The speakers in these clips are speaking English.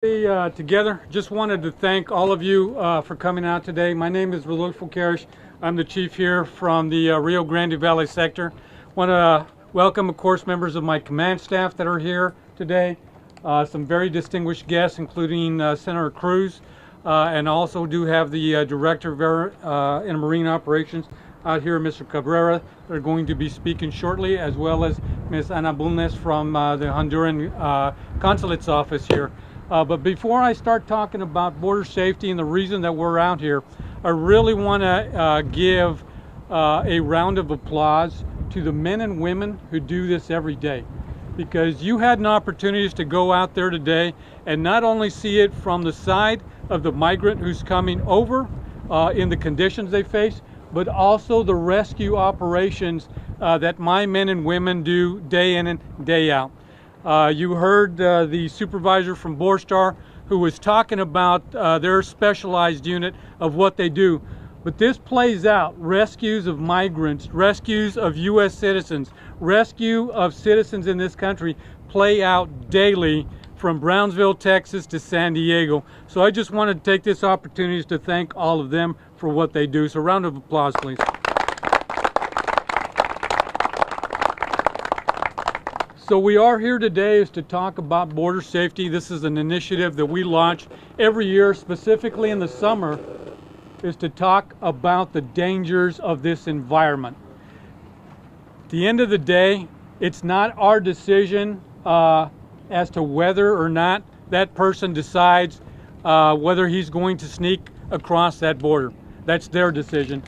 Together. Just wanted to thank all of you for coming out today. My name is Rodolfo Karish. I'm the chief here from the Rio Grande Valley sector. Want to welcome, of course, members of my command staff that are here today. Some very distinguished guests, including Senator Cruz, and also do have the Director of Marine Operations out here, Mr. Cabrera. They're going to be speaking shortly, as well as Ms. Ana Bulnes from the Honduran Consulate's office here. But before I start talking about border safety and the reason that we're out here, I really want to give a round of applause to the men and women who do this every day. Because you had an opportunity to go out there today and not only see it from the side of the migrant who's coming over in the conditions they face, but also the rescue operations that my men and women do day in and day out. You heard the supervisor from Borstar who was talking about their specialized unit of what they do. But this plays out. Rescues of migrants, rescues of U.S. citizens, rescue of citizens in this country play out daily from Brownsville, Texas to San Diego. So I just wanted to take this opportunity to thank all of them for what they do. So a round of applause, please. So we are here today is to talk about border safety. This is an initiative that we launch every year, specifically in the summer, is to talk about the dangers of this environment. At the end of the day, it's not our decision as to whether or not that person decides whether he's going to sneak across that border. That's their decision.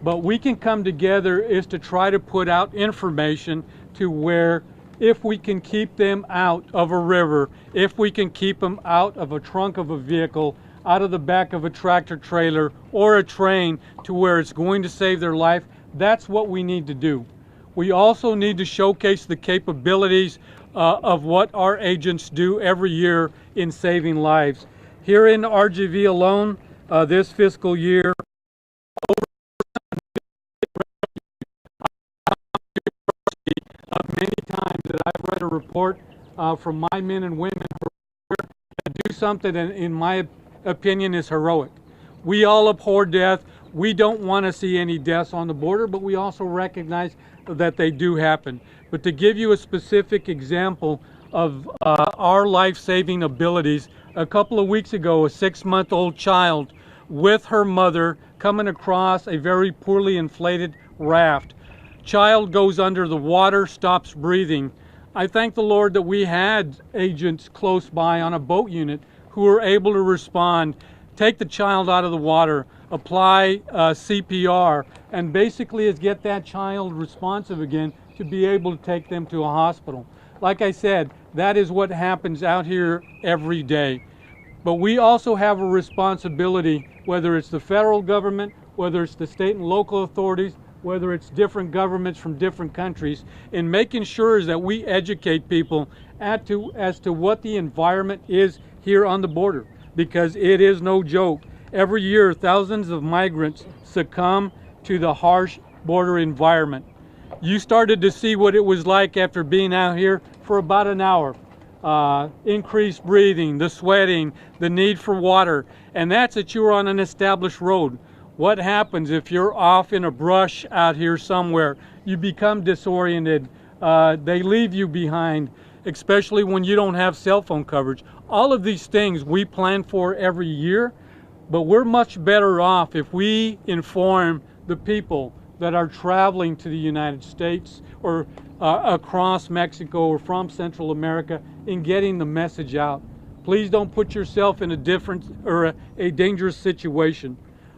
But we can come together is to try to put out information to where if we can keep them out of a river, if we can keep them out of a trunk of a vehicle, out of the back of a tractor trailer or a train to where it's going to save their life, that's what we need to do. We also need to showcase the capabilities of what our agents do every year in saving lives. Here in RGV alone, this fiscal year, many times that I've read a report from my men and women who are to do something that in my opinion is heroic. We all abhor death. We don't want to see any deaths on the border, but we also recognize that they do happen. But to give you a specific example of our life-saving abilities, a couple of weeks ago, a 6-month-old child with her mother coming across a very poorly inflated raft. Child goes under the water, stops breathing. I thank the Lord that we had agents close by on a boat unit who were able to respond, take the child out of the water, apply CPR, and basically is get that child responsive again to be able to take them to a hospital. Like I said, that is what happens out here every day. But we also have a responsibility, whether it's the federal government, whether it's the state and local authorities, whether it's different governments from different countries, in making sure that we educate people as to what the environment is here on the border, because it is no joke. Every year, thousands of migrants succumb to the harsh border environment. You started to see what it was like after being out here for about an hour. Increased breathing, the sweating, the need for water, and that's that you're on an established road. What happens if you're off in a brush out here somewhere? You become disoriented. They leave you behind, especially when you don't have cell phone coverage. All of these things we plan for every year, but we're much better off if we inform the people that are traveling to the United States or across Mexico or from Central America in getting the message out. Please don't put yourself in a different or a dangerous situation.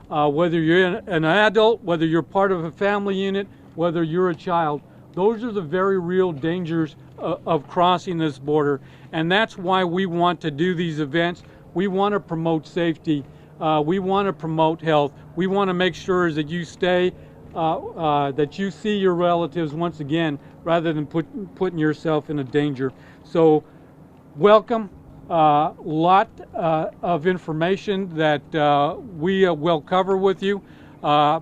Whether you're an adult, whether you're part of a family unit, whether you're a child, those are the very real dangers of crossing this border. And that's why we want to do these events. We want to promote safety. We want to promote health. We want to make sure that you stay, that you see your relatives once again, rather than putting yourself in a danger. So welcome. Lot of information that we will cover with you.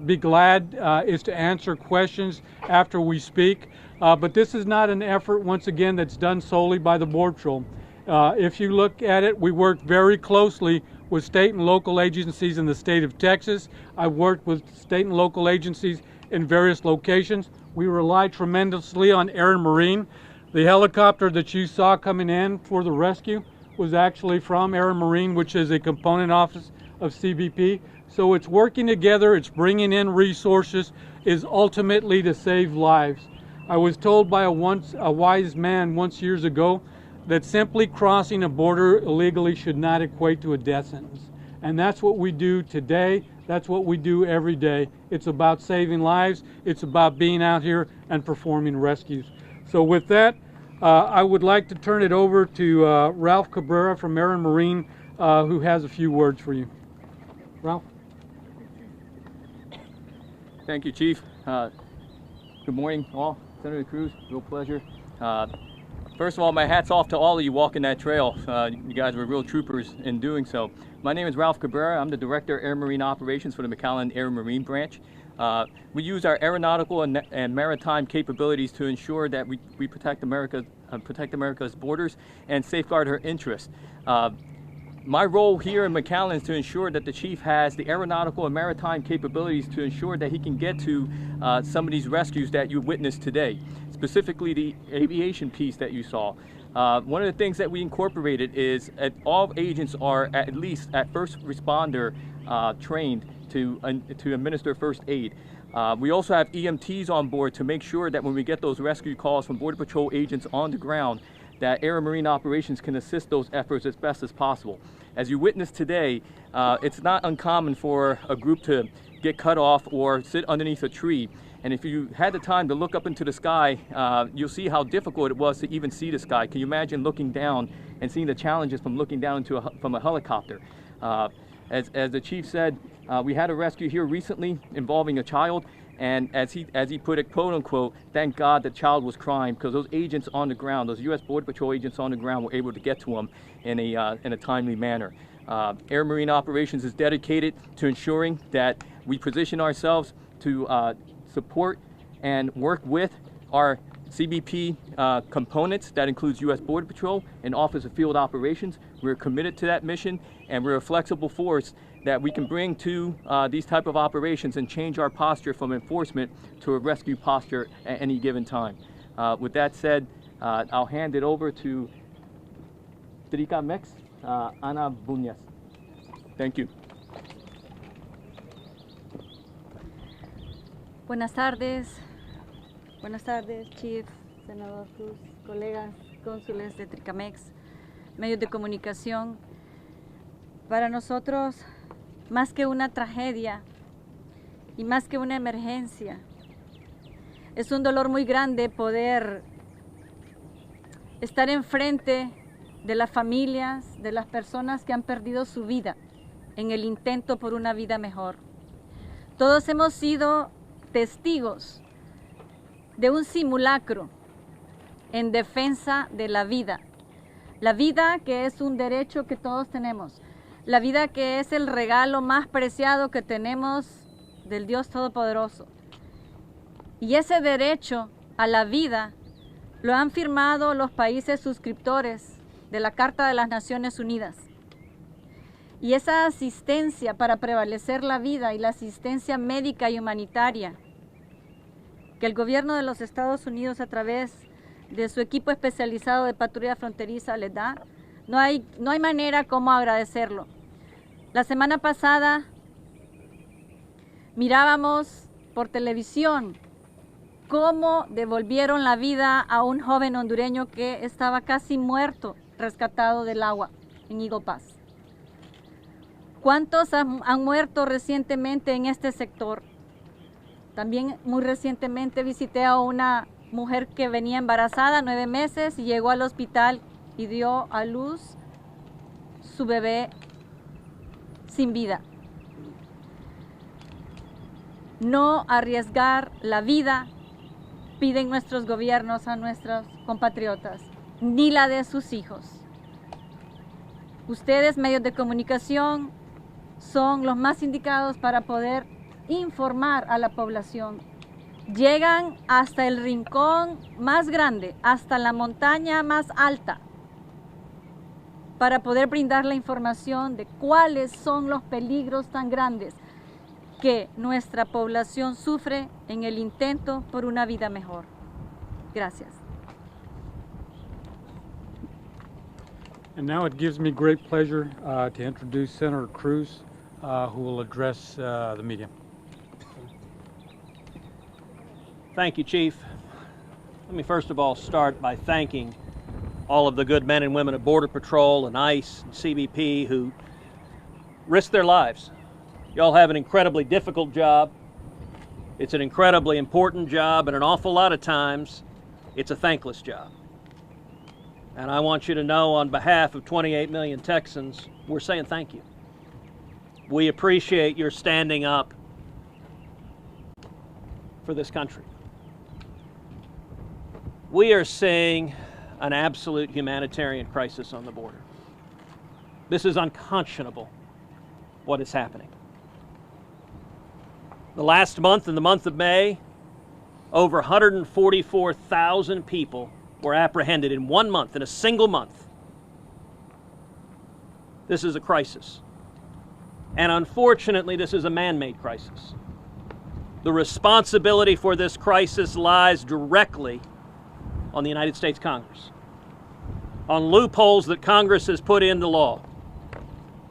Be glad is to answer questions after we speak. But this is not an effort, once again, that's done solely by the Border Patrol. If you look at it, we work very closely with state and local agencies in the state of Texas. I've worked with state and local agencies in various locations. We rely tremendously on Air and Marine. The helicopter that you saw coming in for the rescue was actually from Air and Marine, which is a component office of CBP. So it's working together, it's bringing in resources, is ultimately to save lives. I was told by a wise man once years ago that simply crossing a border illegally should not equate to a death sentence. And that's what we do today. That's what we do every day. It's about saving lives. It's about being out here and performing rescues. So with that, I would like to turn it over to Ralph Cabrera from Air and Marine, who has a few words for you. Ralph? Thank you, Chief. Good morning, all. Senator Cruz, real pleasure. First of all, my hat's off to all of you walking that trail. You guys were real troopers in doing so. My name is Ralph Cabrera. I'm the Director of Air Marine Operations for the McAllen Air Marine Branch. We use our aeronautical and maritime capabilities to ensure that we protect America's borders and safeguard her interests. My role here in McAllen is to ensure that the Chief has the aeronautical and maritime capabilities to ensure that he can get to some of these rescues that you witnessed today, specifically the aviation piece that you saw. One of the things that we incorporated is all agents are at least at first responder trained to administer first aid. We also have EMTs on board to make sure that when we get those rescue calls from Border Patrol agents on the ground, that Air and Marine Operations can assist those efforts as best as possible. As you witnessed today, it's not uncommon for a group to get cut off or sit underneath a tree. And if you had the time to look up into the sky, you'll see how difficult it was to even see the sky. Can you imagine looking down and seeing the challenges from looking down from a helicopter? As the Chief said, we had a rescue here recently involving a child, and as he put it, quote unquote, thank God the child was crying, because those agents on the ground, those U.S. Border Patrol agents on the ground, were able to get to him in a timely manner. Air Marine Operations is dedicated to ensuring that we position ourselves to support and work with our CBP components. That includes U.S. Border Patrol and Office of Field Operations. We're committed to that mission, and we're a flexible force that we can bring to these type of operations and change our posture from enforcement to a rescue posture at any given time. With that said, I'll hand it over to Tricamex, Ana Buñas. Thank you. Buenas tardes, Chief, Senador Cruz, colegas, cónsules de Tricamex, medios de comunicación. Para nosotros, más que una tragedia y más que una emergencia, es un dolor muy grande poder estar enfrente de las familias, de las personas que han perdido su vida en el intento por una vida mejor. Todos hemos sido testigos de un simulacro en defensa de la vida que es un derecho que todos tenemos, la vida que es el regalo más preciado que tenemos del Dios Todopoderoso. Y ese derecho a la vida lo han firmado los países suscriptores de la Carta de las Naciones Unidas. Y esa asistencia para prevalecer la vida y la asistencia médica y humanitaria que el gobierno de los Estados Unidos a través de su equipo especializado de patrulla fronteriza les da, no hay manera como agradecerlo. La semana pasada mirábamos por televisión cómo devolvieron la vida a un joven hondureño que estaba casi muerto, rescatado del agua en Eagle Pass. ¿Cuántos han muerto recientemente en este sector? También muy recientemente visité a una mujer que venía embarazada, 9 meses, y llegó al hospital y dio a luz su bebé sin vida. No arriesgar la vida, piden nuestros gobiernos a nuestros compatriotas, ni la de sus hijos. Ustedes, medios de comunicación, son los más indicados para poder informar a la población. Llegan hasta el rincón más grande, hasta la montaña más alta, para poder brindar la información de cuáles son los peligros tan grandes que nuestra población sufre en el intento por una vida mejor. Gracias. And now it gives me great pleasure to introduce Senator Cruz, who will address the media. Thank you, Chief. Let me first of all start by thanking all of the good men and women of Border Patrol and ICE and CBP who risk their lives. Y'all have an incredibly difficult job. It's an incredibly important job, and an awful lot of times, it's a thankless job. And I want you to know, on behalf of 28 million Texans, we're saying thank you. We appreciate your standing up for this country. We are seeing an absolute humanitarian crisis on the border. This is unconscionable, what is happening. The last month, in the month of May, over 144,000 people were apprehended in 1 month, in a single month. This is a crisis. And unfortunately, this is a man-made crisis. The responsibility for this crisis lies directly on the United States Congress, on loopholes that Congress has put into law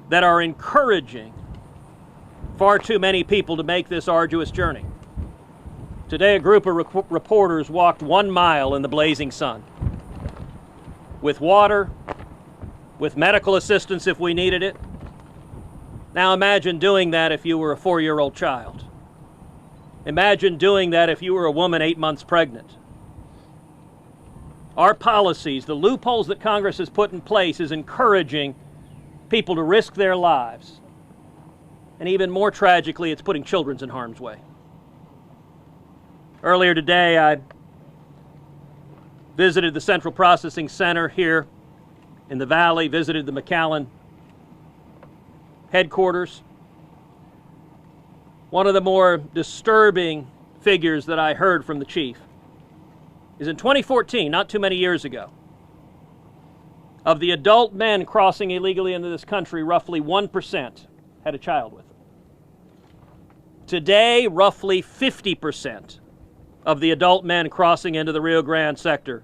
that are encouraging far too many people to make this arduous journey. Today, a group of reporters walked 1 mile in the blazing sun, with water, with medical assistance if we needed it. Now imagine doing that if you were a 4-year-old child. Imagine doing that if you were a woman 8 months pregnant. Our policies, the loopholes that Congress has put in place, is encouraging people to risk their lives. And even more tragically, it's putting children in harm's way. Earlier today, I visited the Central Processing Center here in the Valley, visited the McAllen headquarters. One of the more disturbing figures that I heard from the chief is in 2014, not too many years ago, of the adult men crossing illegally into this country, roughly 1% had a child with them. Today, roughly 50% of the adult men crossing into the Rio Grande sector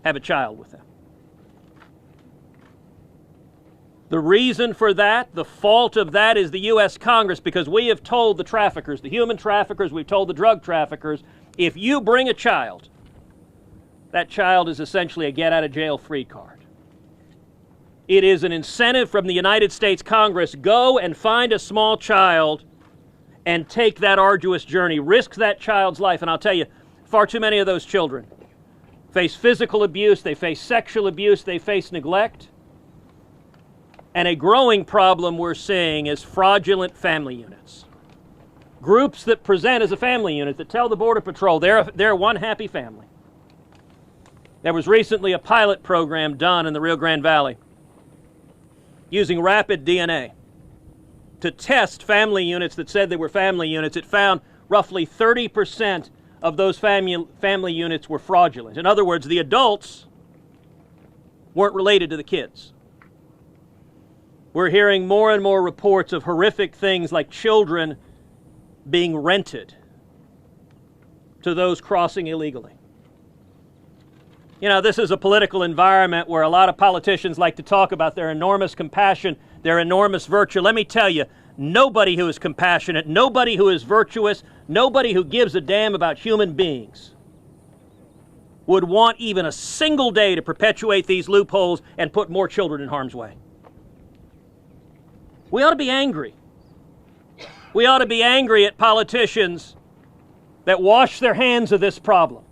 have a child with them. The reason for that, the fault of that, is the U.S. Congress, because we have told the traffickers, the human traffickers, we've told the drug traffickers, if you bring a child, that child is essentially a get-out-of-jail-free card. It is an incentive from the United States Congress. Go and find a small child and take that arduous journey. Risk that child's life. And I'll tell you, far too many of those children face physical abuse, they face sexual abuse, they face neglect. And a growing problem we're seeing is fraudulent family units. Groups that present as a family unit that tell the Border Patrol they're one happy family. There was recently a pilot program done in the Rio Grande Valley using rapid DNA to test family units that said they were family units. It found roughly 30% of those family units were fraudulent. In other words, the adults weren't related to the kids. We're hearing more and more reports of horrific things like children being rented to those crossing illegally. You know, this is a political environment where a lot of politicians like to talk about their enormous compassion, their enormous virtue. Let me tell you, nobody who is compassionate, nobody who is virtuous, nobody who gives a damn about human beings would want even a single day to perpetuate these loopholes and put more children in harm's way. We ought to be angry. We ought to be angry at politicians that wash their hands of this problem.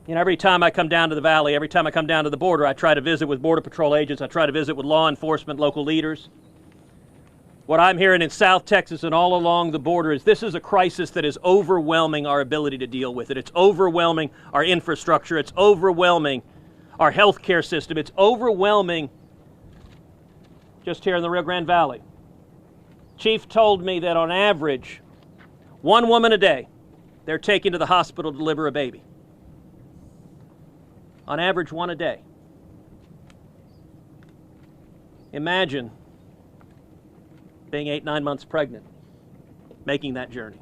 You know, every time I come down to the Valley, every time I come down to the border, I try to visit with Border Patrol agents, I try to visit with law enforcement, local leaders. What I'm hearing in South Texas and all along the border is this is a crisis that is overwhelming our ability to deal with it. It's overwhelming our infrastructure. It's overwhelming our healthcare system. It's overwhelming just here in the Rio Grande Valley. Chief told me that on average, 1 woman a day, they're taken to the hospital to deliver a baby. On average, 1 a day. Imagine being 8, 9 months pregnant, making that journey.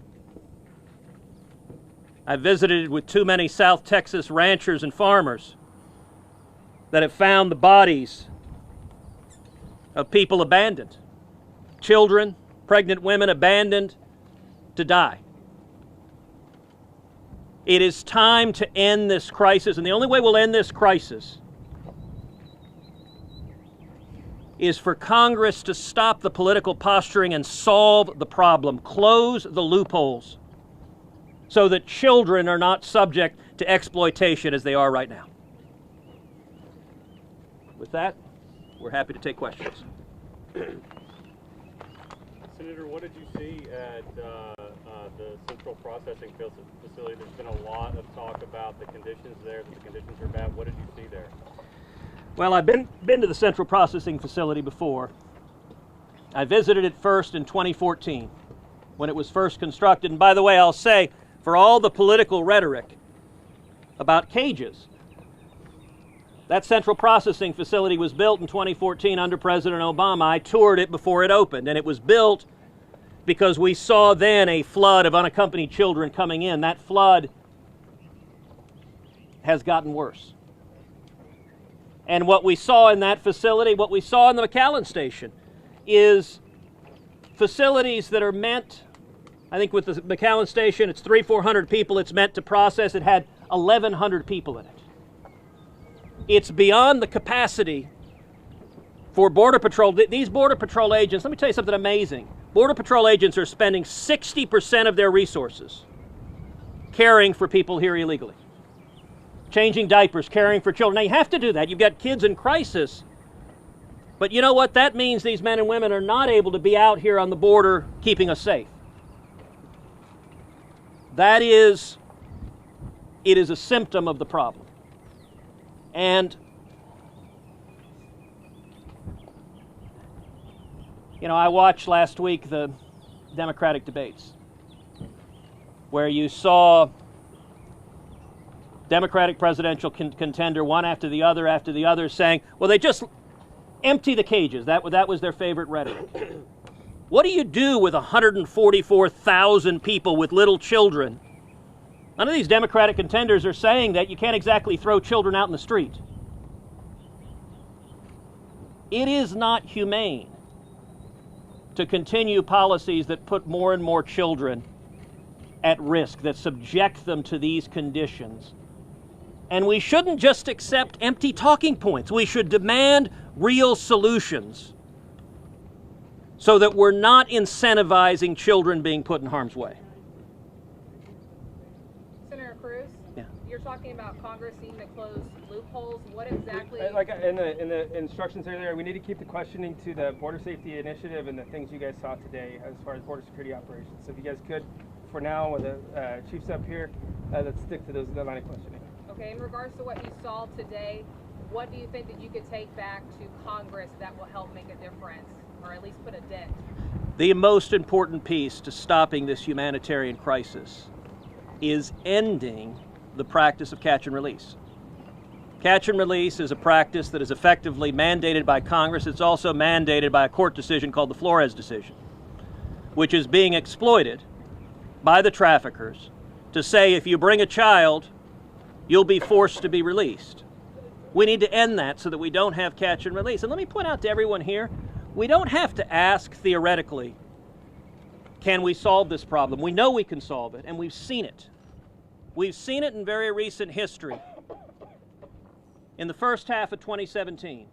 I visited with too many South Texas ranchers and farmers that have found the bodies of people abandoned, children, pregnant women abandoned to die. It is time to end this crisis, and the only way we'll end this crisis is for Congress to stop the political posturing and solve the problem, close the loopholes, so that children are not subject to exploitation as they are right now. With that, we're happy to take questions. Senator, what did you see at the central processing facility? There's been a lot of talk about the conditions there, that the conditions are bad. What did you see there? Well, I've been to the central processing facility before. I visited it first in 2014 when it was first constructed. And by the way, I'll say, for all the political rhetoric about cages, that central processing facility was built in 2014 under President Obama. I toured it before it opened, and it was built because we saw then a flood of unaccompanied children coming in. That flood has gotten worse. And what we saw in that facility, what we saw in the McAllen station, is facilities that are meant, I think with the McAllen station, it's 300-400 people it's meant to process. It had 1,100 people in it. It's beyond the capacity for Border Patrol. These Border Patrol agents, let me tell you something amazing. Border Patrol agents are spending 60% of their resources caring for people here illegally. Changing diapers, caring for children. Now, you have to do that. You've got kids in crisis. But you know what? That means these men and women are not able to be out here on the border keeping us safe. It is a symptom of the problem. And, you know, I watched last week the Democratic debates where you saw Democratic presidential contender, one after the other, saying, well, they just empty the cages. That was their favorite rhetoric. What do you do with 144,000 people with little children? None of these Democratic contenders are saying that you can't exactly throw children out in the street. It is not humane to continue policies that put more and more children at risk, that subject them to these conditions. And we shouldn't just accept empty talking points. We should demand real solutions so that we're not incentivizing children being put in harm's way. Senator Cruz? Yeah. You're talking about Congress needing to close loopholes. What exactly? Like in the instructions earlier, we need to keep the questioning to the Border Safety Initiative and the things you guys saw today as far as border security operations. So if you guys could, for now, with the chiefs up here, let's stick to that line of questioning. Okay, in regards to what you saw today, what do you think that you could take back to Congress that will help make a difference, or at least put a dent? The most important piece to stopping this humanitarian crisis is ending the practice of catch and release. Catch and release is a practice that is effectively mandated by Congress. It's also mandated by a court decision called the Flores decision, which is being exploited by the traffickers to say if you bring a child, you'll be forced to be released. We need to end that so that we don't have catch and release. And let me point out to everyone here, we don't have to ask theoretically, can we solve this problem? We know we can solve it, and we've seen it. We've seen it in very recent history. In the first half of 2017,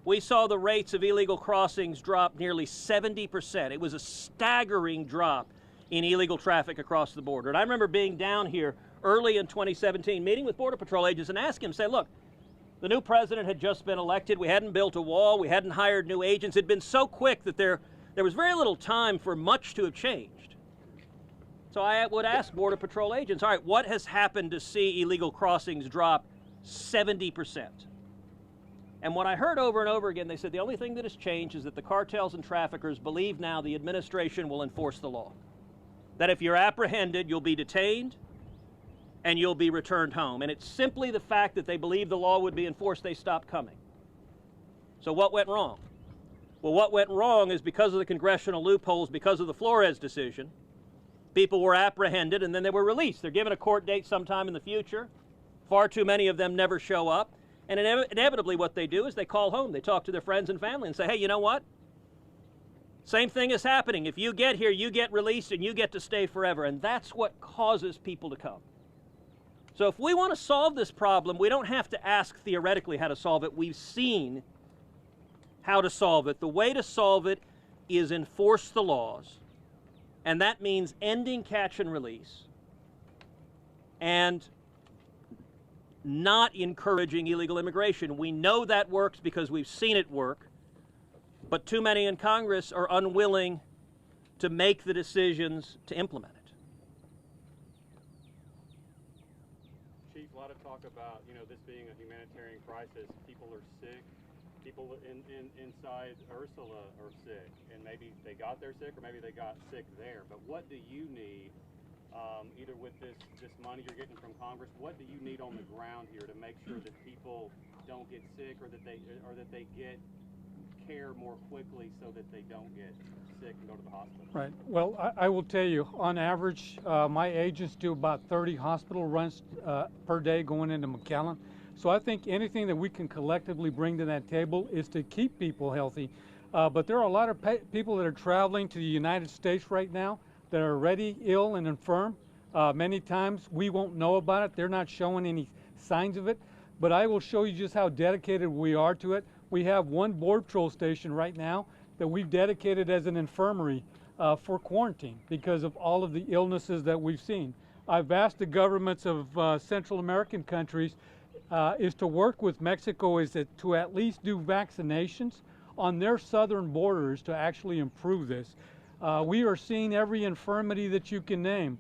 we saw the rates of illegal crossings drop nearly 70%. It was a staggering drop in illegal traffic across the border. And I remember being down here early in 2017, meeting with Border Patrol agents and asking them, say, look, the new president had just been elected. We hadn't built a wall. We hadn't hired new agents. It had been so quick that there was very little time for much to have changed. So I would ask Border Patrol agents, all right, what has happened to see illegal crossings drop 70%? And what I heard over and over again, they said the only thing that has changed is that the cartels and traffickers believe now the administration will enforce the law. That if you're apprehended, you'll be detained and you'll be returned home. And it's simply the fact that they believe the law would be enforced, they stopped coming. So what went wrong? Well, what went wrong is because of the congressional loopholes, because of the Flores decision, people were apprehended and then they were released. They're given a court date sometime in the future. Far too many of them never show up. And inevitably what they do is they call home. They talk to their friends and family and say, hey, you know what? Same thing is happening. If you get here, you get released and you get to stay forever. And that's what causes people to come. So if we want to solve this problem, we don't have to ask theoretically how to solve it. We've seen how to solve it. The way to solve it is enforce the laws. And that means ending catch and release and not encouraging illegal immigration. We know that works because we've seen it work, but too many in Congress are unwilling to make the decisions to implement it. Chief, a lot of talk about, this being a humanitarian crisis. People are sick. People inside Ursula are sick, and maybe they got there sick or maybe they got sick there. But what do you need, either with this money you're getting from Congress, what do you need on the ground here to make sure that people don't get sick or that they get care more quickly so that they don't get sick and go to the hospital? Right. Well, I will tell you, on average, my agents do about 30 hospital runs per day going into McAllen. So I think anything that we can collectively bring to that table is to keep people healthy. But there are a lot of people that are traveling to the United States right now that are already ill and infirm. Many times we won't know about it. They're not showing any signs of it. But I will show you just how dedicated we are to it. We have one Border Patrol station right now that we've dedicated as an infirmary for quarantine because of all of the illnesses that we've seen. I've asked the governments of Central American countries is to work with Mexico to at least do vaccinations on their southern borders to actually improve this. We are seeing every infirmity that you can name,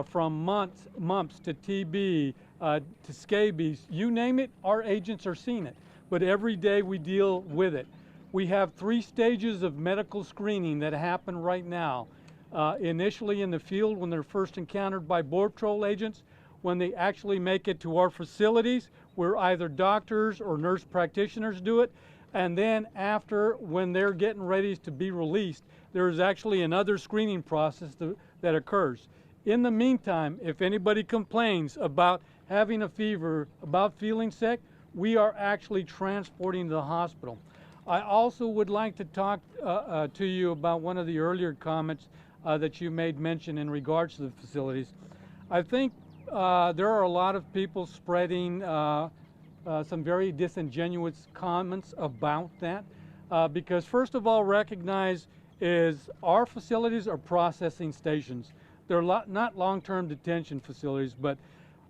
from mumps to TB to scabies, you name it, our agents are seeing it. But every day we deal with it. We have 3 stages of medical screening that happen right now. Initially in the field when they're first encountered by Border Patrol agents, when they actually make it to our facilities, where either doctors or nurse practitioners do it, and then after, when they're getting ready to be released, there is actually another screening process that occurs. In the meantime, if anybody complains about having a fever, about feeling sick, we are actually transporting to the hospital. I also would like to talk to you about one of the earlier comments that you made mention in regards to the facilities. I think there are a lot of people spreading some very disingenuous comments about that because first of all, recognize is our facilities are processing stations. They're not long-term detention facilities, but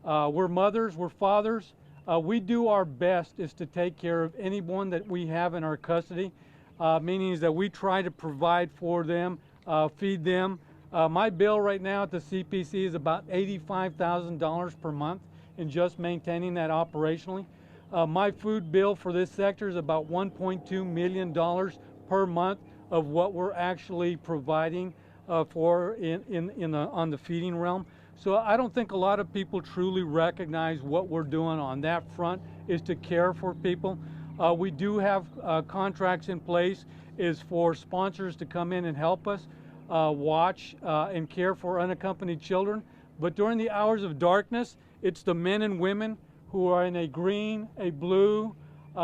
we're mothers, we're fathers. We do our best is to take care of anyone that we have in our custody, meaning is that we try to provide for them, feed them. My bill right now at the CPC is about $85,000 per month in just maintaining that operationally. My food bill for this sector is about $1.2 million per month of what we're actually providing for on the feeding realm. So I don't think a lot of people truly recognize what we're doing on that front is to care for people. We do have contracts in place is for sponsors to come in and help us watch and care for unaccompanied children. But during the hours of darkness, it's the men and women who are in a green, a blue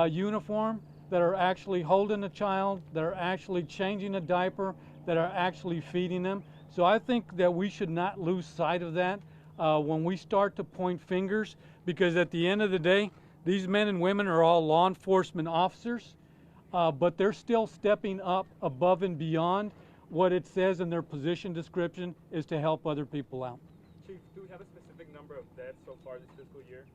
uniform that are actually holding a child, that are actually changing a diaper, that are actually feeding them. So I think that we should not lose sight of that when we start to point fingers, because at the end of the day, these men and women are all law enforcement officers, but they're still stepping up above and beyond what it says in their position description is to help other people out. Chief, do we have a specific number of deaths so far this fiscal year?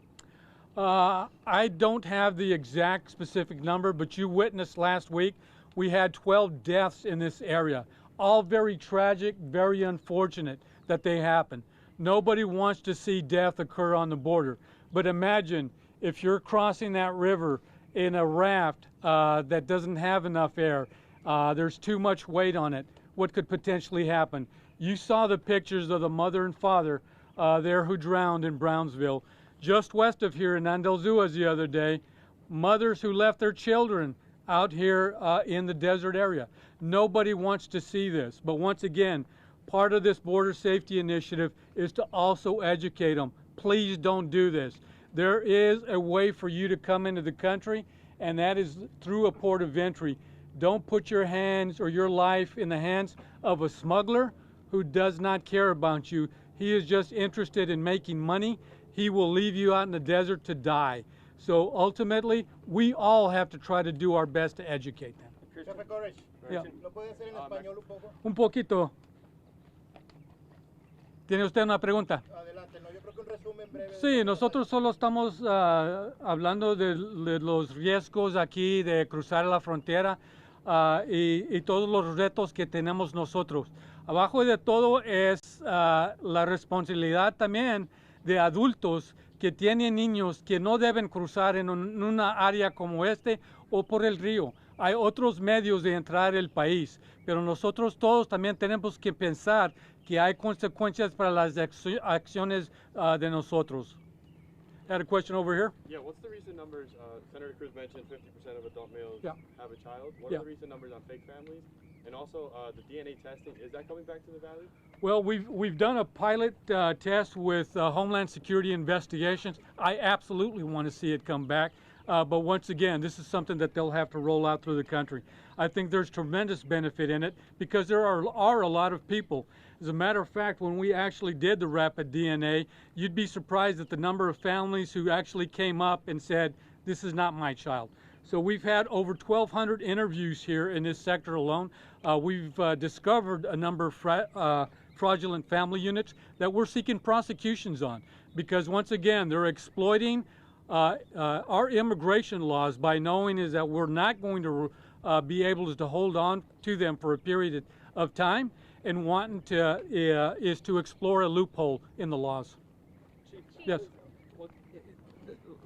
I don't have the exact specific number, but you witnessed last week we had 12 deaths in this area. All very tragic, very unfortunate that they happen. Nobody wants to see death occur on the border. But imagine if you're crossing that river in a raft that doesn't have enough air, there's too much weight on it, what could potentially happen? You saw the pictures of the mother and father there who drowned in Brownsville. Just west of here in Andalzuas the other day, mothers who left their children out here in the desert area. Nobody wants to see this. But once again, part of this border safety initiative is to also educate them. Please don't do this. There is a way for you to come into the country, and that is through a port of entry. Don't put your hands or your life in the hands of a smuggler who does not care about you. He is just interested in making money. He will leave you out in the desert to die. So ultimately, we all have to try to do our best to educate them. Yeah. Un poquito. ¿Tiene usted una pregunta? Adelante, no, yo creo que un resumen breve. Sí, nosotros solo estamos hablando de los riesgos aquí de cruzar la frontera y todos los retos que tenemos nosotros. Abajo de todo es la responsabilidad también de adultos que tienen niños que no deben cruzar en una área como este o por el río. Hay otros medios de entrar al país, pero nosotros todos también tenemos que pensar que hay consecuencias para las acciones de nosotros. I had a question over here. Yeah, what's the recent numbers? Senator Cruz mentioned 50% of adult males have a child. What Yeah. are the recent numbers on fake families? And also the DNA testing, is that coming back to the Valley? Well, we've done a pilot test with Homeland Security Investigations. I absolutely want to see it come back. But once again, this is something that they'll have to roll out through the country. I think there's tremendous benefit in it because there are a lot of people. As a matter of fact, when we actually did the rapid DNA, you'd be surprised at the number of families who actually came up and said, this is not my child. So we've had over 1,200 interviews here in this sector alone. We've discovered a number of fraudulent family units that we're seeking prosecutions on because once again, they're exploiting our immigration laws by knowing is that we're not going to be able to hold on to them for a period of time and wanting to is to explore a loophole in the laws. Yes. Well,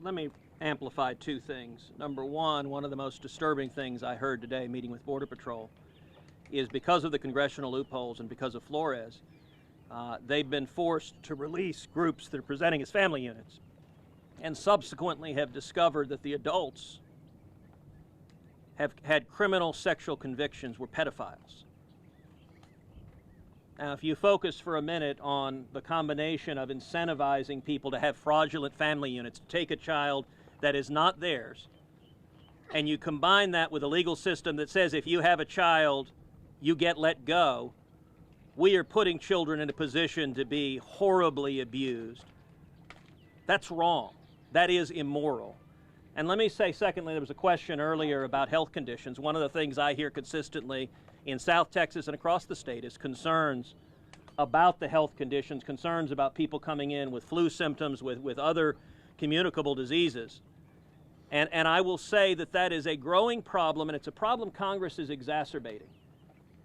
let me amplify two things. Number one of the most disturbing things I heard today meeting with Border Patrol is because of the congressional loopholes and because of Flores, they've been forced to release groups that are presenting as family units and subsequently have discovered that the adults have had criminal sexual convictions, were pedophiles. Now, if you focus for a minute on the combination of incentivizing people to have fraudulent family units, to take a child that is not theirs, and you combine that with a legal system that says if you have a child, you get let go, we are putting children in a position to be horribly abused. That's wrong. That is immoral. And let me say, secondly, there was a question earlier about health conditions. One of the things I hear consistently in South Texas and across the state is concerns about the health conditions, concerns about people coming in with flu symptoms, with other communicable diseases. And I will say that that is a growing problem, and it's a problem Congress is exacerbating.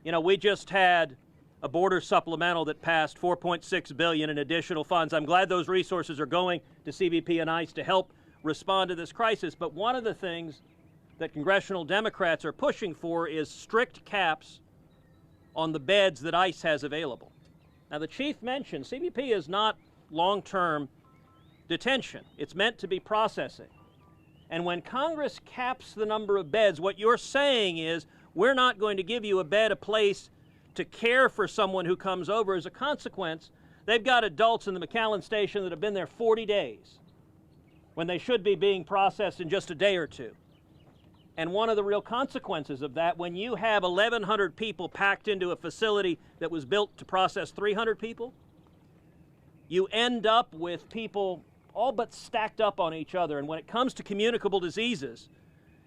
You know, we just had a border supplemental that passed $4.6 billion in additional funds. I'm glad those resources are going to CBP and ICE to help respond to this crisis. But one of the things that congressional Democrats are pushing for is strict caps on the beds that ICE has available. Now, the chief mentioned CBP is not long-term detention. It's meant to be processing. And when Congress caps the number of beds, what you're saying is we're not going to give you a bed, a place to care for someone who comes over. As a consequence, they've got adults in the McAllen station that have been there 40 days when they should be being processed in just a day or two. And one of the real consequences of that, when you have 1,100 people packed into a facility that was built to process 300 people, you end up with people all but stacked up on each other. And when it comes to communicable diseases,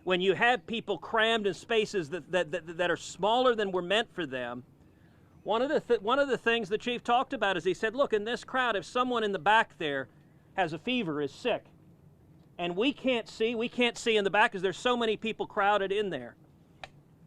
when you have people crammed in spaces that are smaller than were meant for them, one of the things the chief talked about is he said, look, in this crowd, if someone in the back there has a fever, is sick, and we can't see in the back because there's so many people crowded in there.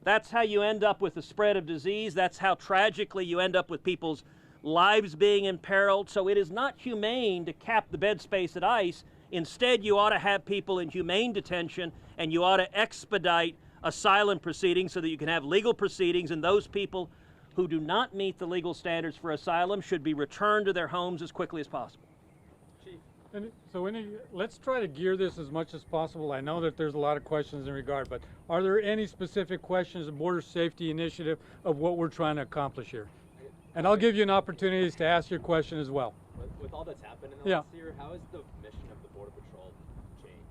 That's how you end up with the spread of disease. That's how tragically you end up with people's lives being imperiled. So it is not humane to cap the bed space at ICE. Instead, you ought to have people in humane detention, and you ought to expedite asylum proceedings so that you can have legal proceedings, and those people who do not meet the legal standards for asylum should be returned to their homes as quickly as possible. Chief, Let's try to gear this as much as possible. I know that there's a lot of questions in regard, but are there any specific questions of Border Safety Initiative of what we're trying to accomplish here? And I'll give you an opportunity to ask your question as well. With all that's happened in the last year, how has the mission of the Border Patrol changed?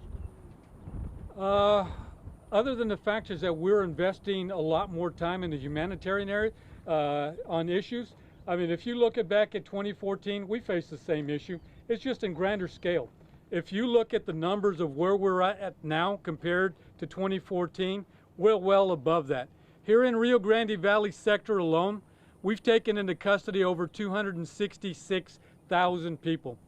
Other than the fact is that we're investing a lot more time in the humanitarian area on issues. I mean, if you look back at 2014, we faced the same issue. It's just in grander scale. If you look at the numbers of where we're at now compared to 2014, we're well above that. Here in Rio Grande Valley sector alone, we've taken into custody over 266,000 people.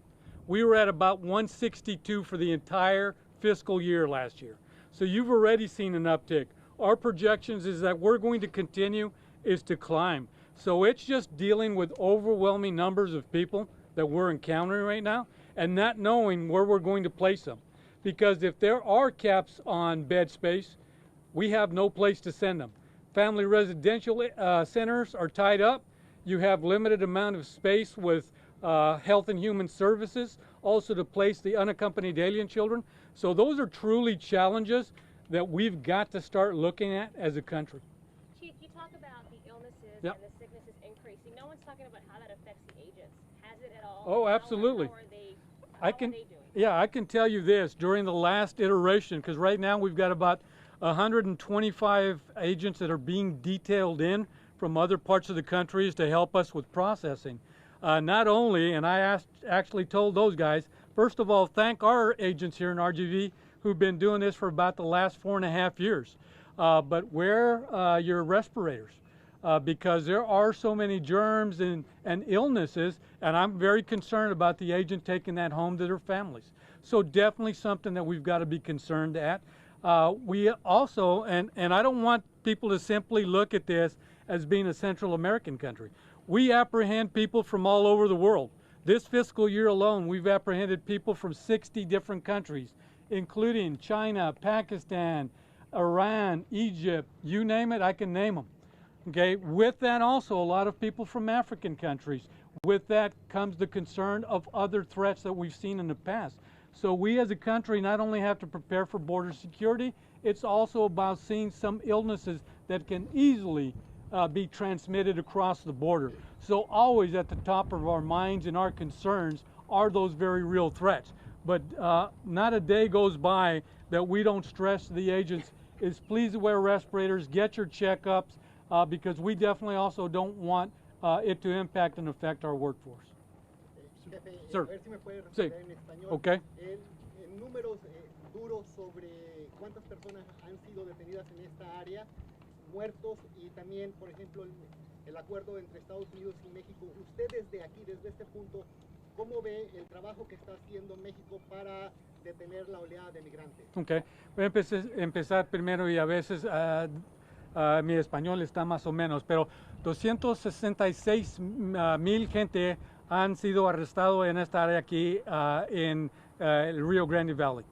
We were at about 162 for the entire fiscal year last year. So you've already seen an uptick. Our projections is that we're going to continue is to climb. So it's just dealing with overwhelming numbers of people that we're encountering right now and not knowing where we're going to place them. Because if there are caps on bed space, we have no place to send them. Family residential centers are tied up. You have limited amount of space with Health and Human Services, also to place the unaccompanied alien children. So those are truly challenges that we've got to start looking at as a country. Chief, you talk about the illnesses Yep. and the sicknesses increasing. No one's talking about how that affects the agents. Has it at all? Oh, absolutely. How are they doing? Yeah, I can tell you this, during the last iteration, because right now we've got about 125 agents that are being detailed in from other parts of the countries to help us with processing. Not only, and I actually told those guys, first of all, thank our agents here in RGV who've been doing this for about the last 4.5 years. But wear your respirators because there are so many germs and illnesses, and I'm very concerned about the agent taking that home to their families. So definitely something that we've got to be concerned at. We also, and I don't want people to simply look at this as being a Central American country. We apprehend people from all over the world. This fiscal year alone, we've apprehended people from 60 different countries, including China, Pakistan, Iran, Egypt, you name it, I can name them. Okay, with that also a lot of people from African countries. With that comes the concern of other threats that we've seen in the past. So we as a country not only have to prepare for border security, it's also about seeing some illnesses that can easily be transmitted across the border. So always at the top of our minds and our concerns are those very real threats. But not a day goes by that we don't stress to the agents is please wear respirators, get your checkups, because we definitely also don't want it to impact and affect our workforce. Jefe, Sir. a ver si me puede Sí. responder en español. Okay. En números duros sobre cuántas personas han sido detenidas en esta área, muertos y también, por ejemplo, el acuerdo entre Estados Unidos y México. Usted desde aquí, desde este punto, ¿cómo ve el trabajo que está haciendo México para detener la oleada de migrantes? Okay. Voy a empezar primero y a veces mi español está más o menos, pero 266,000 gente han sido arrestados en esta área aquí en el Rio Grande Valley.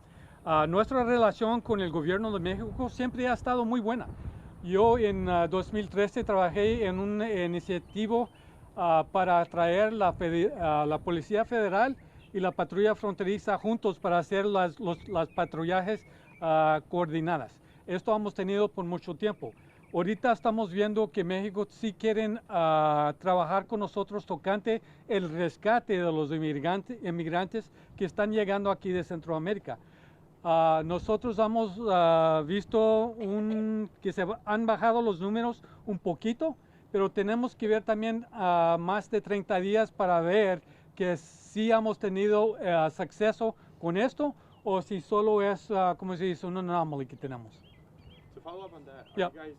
Nuestra relación con el gobierno de México siempre ha estado muy buena. Yo en 2013 trabajé en una iniciativa para traer la Policía Federal y la Patrulla Fronteriza juntos para hacer las patrullajes coordinadas. Esto hemos tenido por mucho tiempo. Ahorita estamos viendo que México sí quieren trabajar con nosotros tocante el rescate de los inmigrantes que están llegando aquí de Centroamérica. Nosotros hemos visto que se han bajado los números un poquito, pero tenemos que ver también más de 30 días para ver que sí hemos tenido suceso con esto o si solo es, como se dice, un anomaly que tenemos. To follow up on that, Yep. you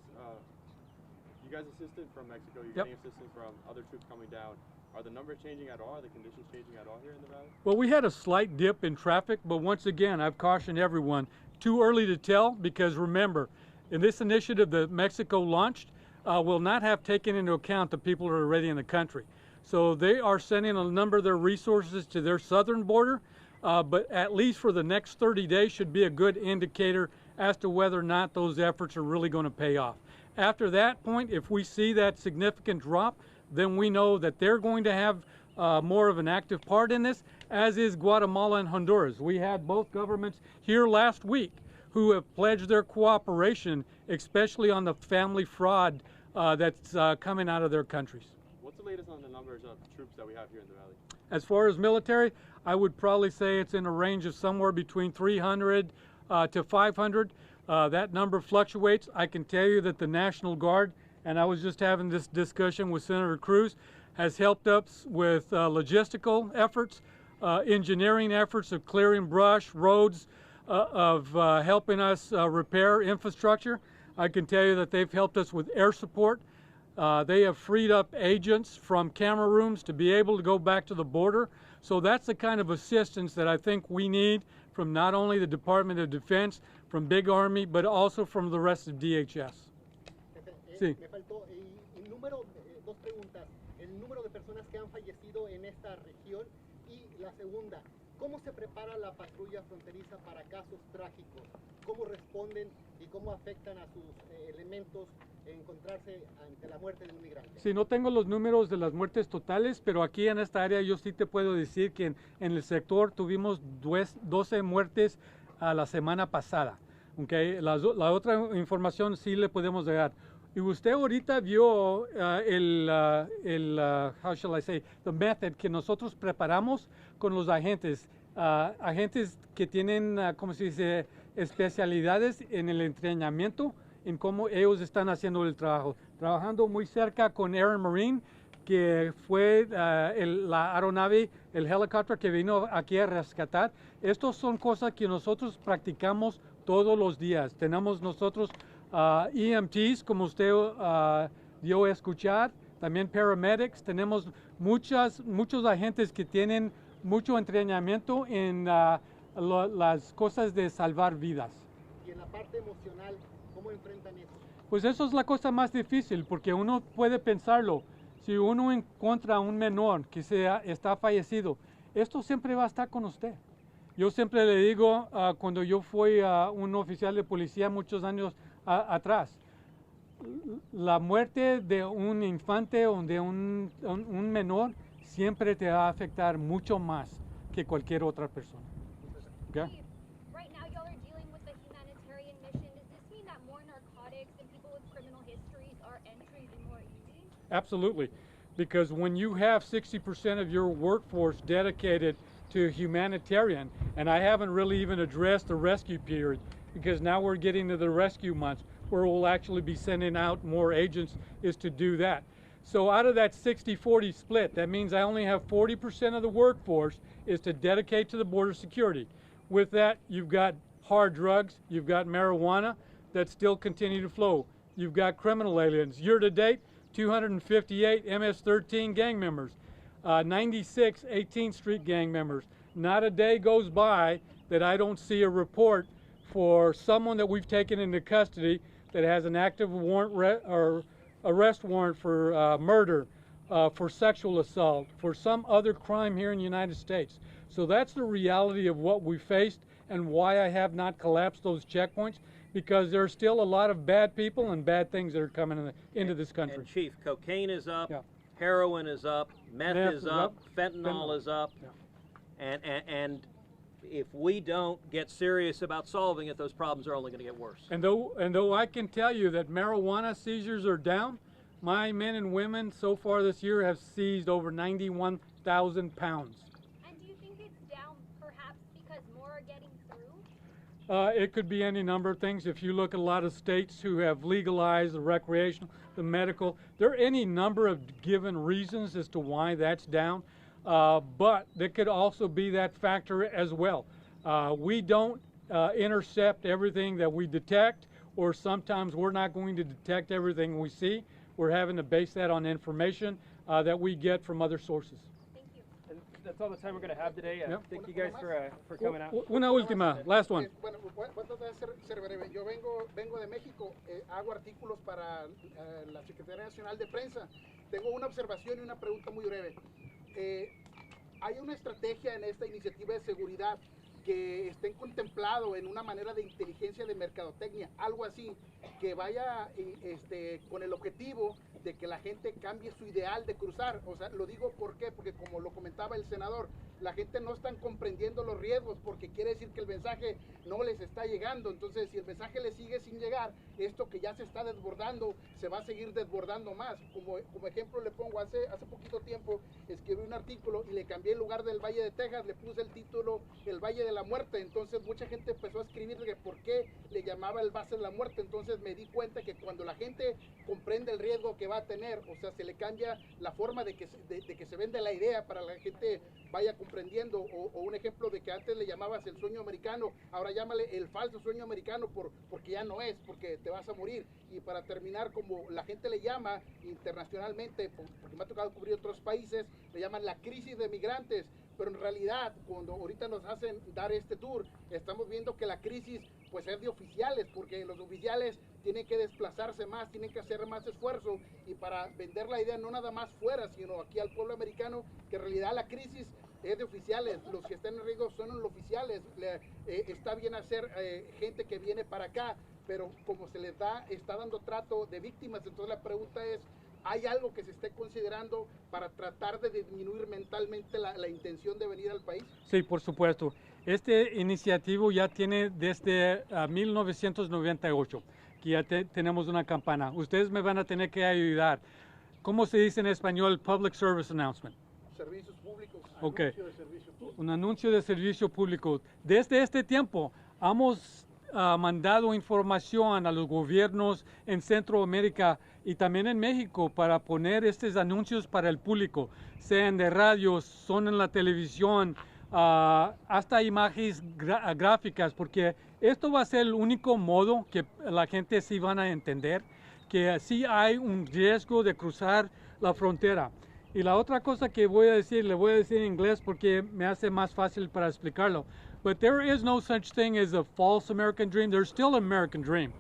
guys assisted from Mexico, you're Yep. getting assistance from other troops coming down. Are the numbers changing at all? Are the conditions changing at all here in the valley? Well, we had a slight dip in traffic, but once again, I've cautioned everyone, too early to tell, because remember, in this initiative that Mexico launched, will not have taken into account the people who are already in the country. So they are sending a number of their resources to their southern border, but at least for the next 30 days should be a good indicator as to whether or not those efforts are really going to pay off. After that point, if we see that significant drop, then we know that they're going to have more of an active part in this, as is Guatemala and Honduras. We had both governments here last week who have pledged their cooperation, especially on the family fraud that's coming out of their countries. What's the latest on the numbers of troops that we have here in the valley? As far as military, I would probably say it's in a range of somewhere between 300 to 500. That number fluctuates. I can tell you that the National Guard, and I was just having this discussion with Senator Cruz, has helped us with logistical efforts, engineering efforts of clearing brush, roads, of helping us repair infrastructure. I can tell you that they've helped us with air support. They have freed up agents from camera rooms to be able to go back to the border. So that's the kind of assistance that I think we need from not only the Department of Defense, from Big Army, but also from the rest of DHS. Sí. Me faltó el número, dos preguntas. El número de personas que han fallecido en esta región y la segunda, ¿cómo se prepara la patrulla fronteriza para casos trágicos? ¿Cómo responden y cómo afectan a sus elementos encontrarse ante la muerte de un migrante? Sí, no tengo los números de las muertes totales, pero aquí en esta área yo sí te puedo decir que en el sector tuvimos 12 muertes a la semana pasada. Okay. La otra información sí le podemos dar. Y usted ahorita vio how shall I say, the method que nosotros preparamos con los agentes. Agentes que tienen, ¿cómo se dice?, especialidades en el entrenamiento, en cómo ellos están haciendo el trabajo. Trabajando muy cerca con Air and Marine, que fue la aeronave, el helicóptero que vino aquí a rescatar. Estos son cosas que nosotros practicamos todos los días. Tenemos nosotros EMTs, como usted dio a escuchar, también paramedics. Tenemos muchos agentes que tienen mucho entrenamiento en las cosas de salvar vidas. Y en la parte emocional, ¿cómo enfrentan eso? Pues eso es la cosa más difícil, porque uno puede pensarlo. Si uno encuentra a un menor que está fallecido, esto siempre va a estar con usted. Yo siempre le digo, cuando yo fui un oficial de policía muchos años atrás, la muerte de un infante o de un menor siempre te va a afectar mucho más que cualquier otra persona. Okay? Right now y'all are dealing with the humanitarian mission. Does this mean that more narcotics and people with criminal histories are entering more easy? Absolutely, because when you have 60% of your workforce dedicated to humanitarian, and I haven't really even addressed the rescue period, because now we're getting to the rescue months where we'll actually be sending out more agents, is to do that. So out of that 60-40 split, that means I only have 40% of the workforce is to dedicate to the border security. With that, you've got hard drugs, you've got marijuana that still continue to flow. You've got criminal aliens. Year to date, 258 MS-13 gang members, 96 18th Street gang members. Not a day goes by that I don't see a report for someone that we've taken into custody that has an active warrant or arrest warrant for murder, for sexual assault, for some other crime here in the United States. So that's the reality of what we faced and why I have not collapsed those checkpoints, because there are still a lot of bad people and bad things that are coming into this country. And Chief, cocaine is up, Yeah. heroin is up, meth is up, fentanyl fentanyl. is up, Yeah. and if we don't get serious about solving it, those problems are only going to get worse. And though I can tell you that marijuana seizures are down, my men and women so far this year have seized over 91,000 pounds. And do you think it's down perhaps because more are getting through? It could be any number of things. If you look at a lot of states who have legalized the recreational, the medical, there are any number of given reasons as to why that's down. But there could also be that factor as well. We don't intercept everything that we detect, or sometimes we're not going to detect everything we see. We're having to base that on information that we get from other sources. Thank you. And that's all the time we're going to have today. Yep. Thank you guys for coming out. Una última, last one. Bueno, voy a tratar de ser breve. Yo vengo de México, hago artículos para la Secretaría Nacional de Prensa. Tengo una observación y una pregunta muy breve. Hay una estrategia en esta iniciativa de seguridad que estén contemplado en una manera de inteligencia de mercadotecnia, algo así, que vaya con el objetivo de que la gente cambie su ideal de cruzar. O sea, lo digo ¿por qué? Porque como lo comentaba el senador, la gente no está comprendiendo los riesgos porque quiere decir que el mensaje no les está llegando. Entonces, si el mensaje les sigue sin llegar, esto que ya se está desbordando, se va a seguir desbordando más. Como ejemplo le pongo, hace poquito tiempo escribí un artículo y le cambié en lugar del Valle de Texas, le puse el título El Valle de la Muerte. Entonces mucha gente empezó a escribir de por qué le llamaba el Valle de la Muerte. Entonces me di cuenta que cuando la gente comprende el riesgo que va a tener, o sea, se le cambia la forma de que se vende la idea para la gente vaya comprendiendo, o un ejemplo de que antes le llamabas el sueño americano, ahora llámale el falso sueño americano porque ya no es, porque te vas a morir. Y para terminar, como la gente le llama internacionalmente, porque me ha tocado cubrir otros países, le llaman la crisis de migrantes, pero en realidad cuando ahorita nos hacen dar este tour, estamos viendo que la crisis pues es de oficiales, porque los oficiales tienen que desplazarse más, tienen que hacer más esfuerzo, y para vender la idea no nada más fuera, sino aquí al pueblo americano, que en realidad la crisis es de oficiales, los que están en riesgo son los oficiales. Está bien hacer gente que viene para acá, pero como se les está dando trato de víctimas, entonces la pregunta es, ¿hay algo que se esté considerando para tratar de disminuir mentalmente la intención de venir al país? Sí, por supuesto. Este iniciativo ya tiene desde 1998, que ya tenemos una campana. Ustedes me van a tener que ayudar. ¿Cómo se dice en español Public Service Announcement? Servicios públicos. Ok. Anuncio de servicio público. Un anuncio de servicio público. Desde este tiempo hemos mandado información a los gobiernos en Centroamérica y también en México para poner estos anuncios para el público, sean de radio, son en la televisión, hasta imágenes gráficas, porque esto va a ser el único modo que la gente sí van a entender que sí hay un riesgo de cruzar la frontera. Y la otra cosa que voy a decir, le voy a decir en inglés porque me hace más fácil para explicarlo. But there is no such thing as a false American dream. There's still an American dream.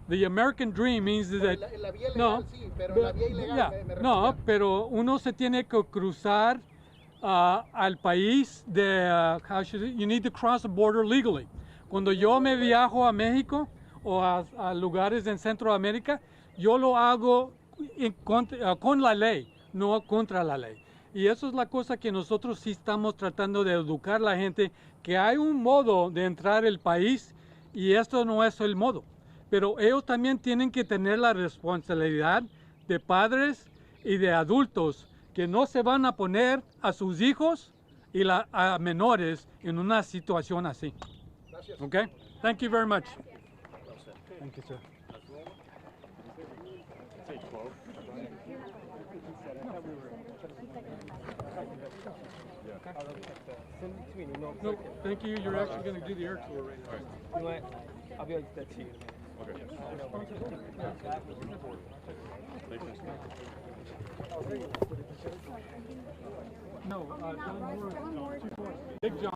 The American dream means that... En la vía legal sí, pero en la vía ilegal me no, pero uno se tiene que cruzar al país de... you need to cross the border legally. Cuando yo me viajo a México o a lugares en Centroamérica, yo lo hago con la ley, no contra la ley. Y eso es la cosa que nosotros sí estamos tratando de educar a la gente, que hay un modo de entrar al país y esto no es el modo. Pero ellos también tienen que tener la responsabilidad de padres y de adultos que no se van a poner a sus hijos y a menores en una situación así. Gracias. Okay? Thank you very much. Thank you, sir. Send it to me in email. No, thank you. You're actually going to do the air tour right now. You know what? I'll be like that to you. No, John Moore. Big John.